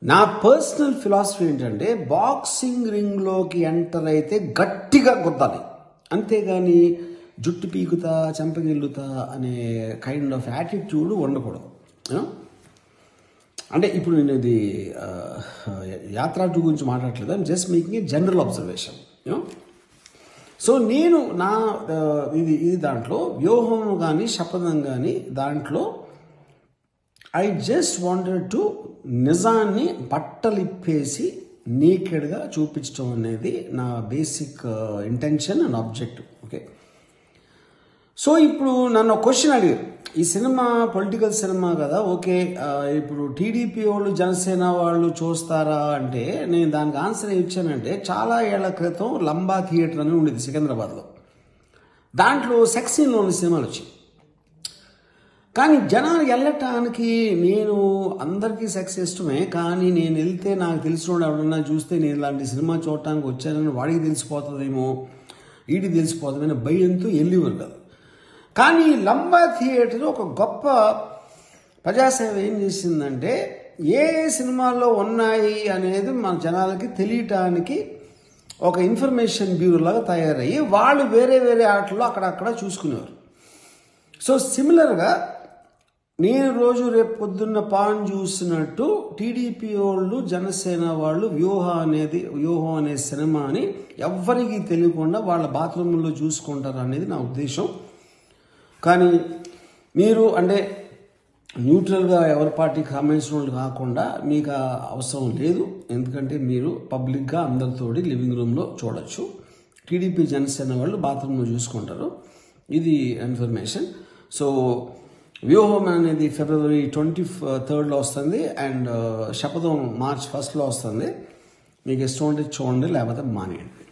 నా personal philosophy ఏంటంటే boxing రింగ్లోకి enter అయితే గట్టిగా గుద్దాలి, అంతేగాని జుట్టు పీకుతా చెంపగిల్లుతా అనే కైండ్ ఆఫ్ యాటిట్యూడ్ ఉండకూడదు. అంటే ఇప్పుడు నేను ఇది యాత్ర టూ గురించి మాట్లాడట్లేదు, I'm just making a general observation. So నేను నా ఇది దాంట్లో వ్యూహం కానీ శపథం కానీ దాంట్లో ఐ జస్ట్ వాంటెడ్ టు నిజాన్ని బట్టలిప్పేసి నేకెడ్గా చూపించడం అనేది నా basic intention and objective. Okay, so ఇప్పుడు నన్ను ఒక క్వశ్చన్ అడిగారు, ఈ సినిమా పొలిటికల్ సినిమా కదా, ఓకే ఇప్పుడు టీడీపీ వాళ్ళు జనసేన వాళ్ళు చూస్తారా అంటే నేను దానికి ఆన్సర్ ఇచ్చానంటే చాలా ఏళ్ల క్రితం లంబా థియేటర్ అని ఉండేది సికింద్రాబాద్లో, దాంట్లో సెక్స్ సీన్లో ఉన్న సినిమాలు వచ్చాయి. కానీ జనాలు వెళ్ళటానికి నేను అందరికీ సెక్స్ ఇష్టమే, కానీ నేను వెళ్తే నాకు తెలిసిన ఎవరన్నా చూస్తే నేను ఇలాంటి సినిమా చూడటానికి వచ్చానని వాడికి తెలిసిపోతుందేమో వీడికి తెలిసిపోతుందని భయంతో వెళ్ళేవారు కదా. కానీ లంబా థియేటర్ ఒక గొప్ప ప్రజాసేవ ఏం చేసిందంటే ఏ సినిమాల్లో ఉన్నాయి అనేది మన జనాలకి తెలియటానికి ఒక ఇన్ఫర్మేషన్ బ్యూరో లాగా తయారయ్యి వాళ్ళు వేరే వేరే ఆటల్లో అక్కడక్కడ చూసుకునేవారు. సో సిమిలర్గా నేను రోజు రేపు పొద్దున్న పాన్ చూసినట్టు టీడీపీ వాళ్ళు జనసేన వాళ్ళు వ్యూహం అనే సినిమాని ఎవ్వరికీ తెలియకుండా వాళ్ళ బాత్రూంలో చూసుకుంటారు అనేది నా ఉద్దేశం. కానీ మీరు అంటే న్యూట్రల్గా ఎవరి పార్టీకి సంబంధించిన వాళ్ళు కాకుండా మీకు అవసరం లేదు, ఎందుకంటే మీరు పబ్లిక్గా అందరితోటి లివింగ్ రూమ్లో చూడొచ్చు. టీడీపీ జనసేన వాళ్ళు బాత్రూంలో చూసుకుంటారు, ఇది ఇన్ఫర్మేషన్. సో వ్యూహం అనేది ఫిబ్రవరి 23 వస్తుంది అండ్ శపథం March 1 వస్తుంది. మీకు ఇష్టం ఉంటే చూడండి, లేకపోతే మానేయండి.